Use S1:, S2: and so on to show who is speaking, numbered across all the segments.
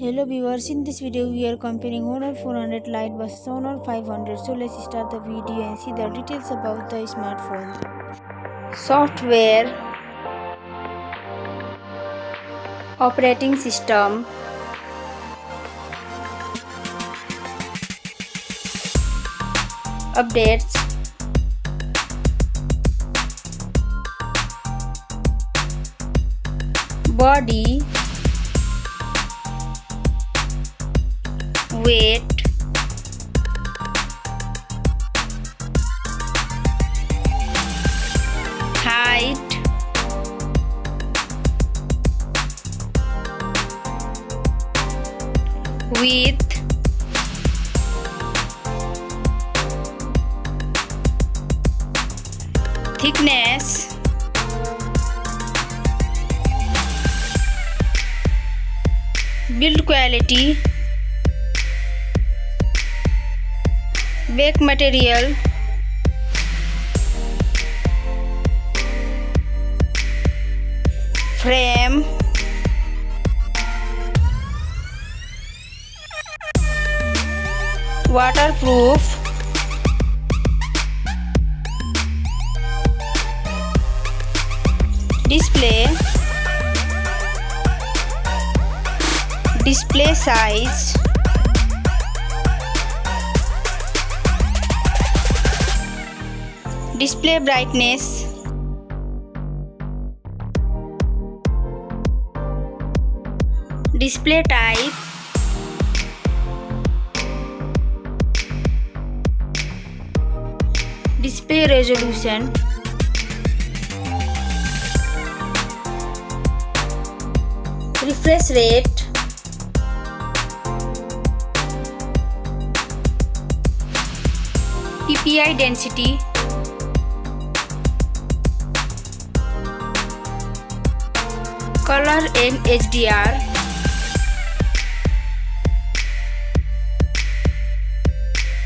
S1: Hello viewers, in this video we are comparing Honor 400 Lite versus Honor 500. So let's start the video and see the details about the smartphone. Software, operating system, updates, body, weight, height, width, thickness, build quality, back material, frame, waterproof, display size, display brightness, display type, display resolution, refresh rate, PPI density, color and HDR,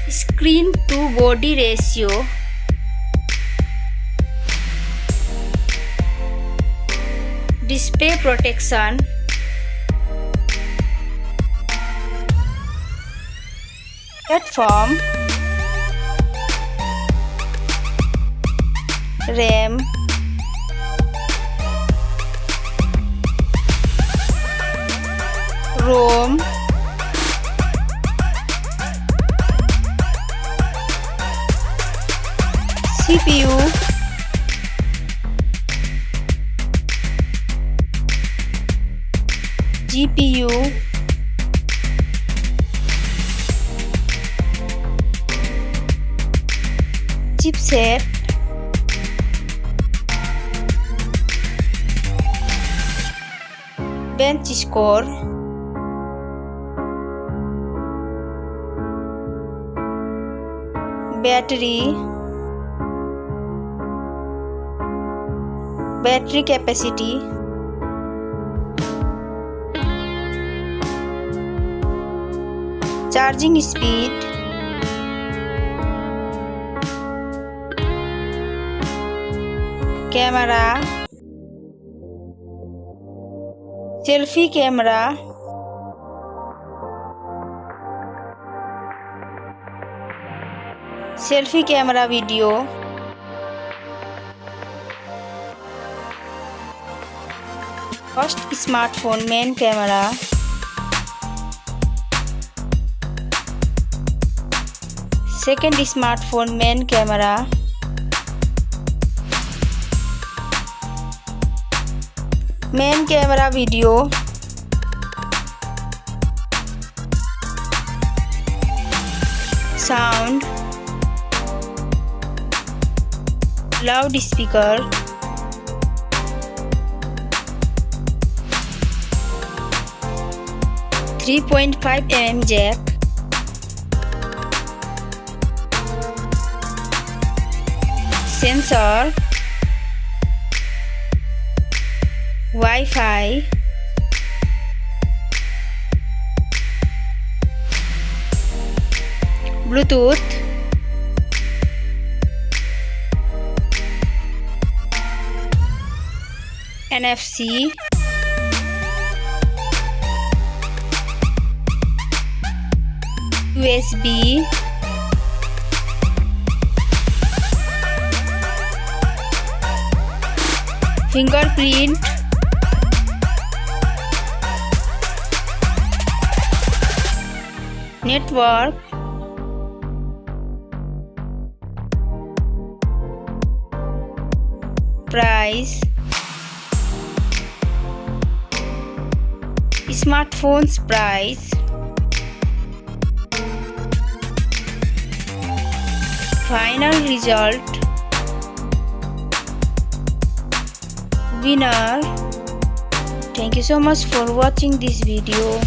S1: screen to body ratio, display protection, platform, RAM, ROM, CPU, GPU, chipset, bench score, battery capacity, charging speed, camera, selfie camera, selfie camera video, first smartphone main camera, second smartphone main camera, main camera video, sound, loudspeaker, .5 jack, sensor, Wi-Fi, Bluetooth, NFC, USB, fingerprint, network, price, smartphone's price, final result, winner. Thank you so much for watching this video.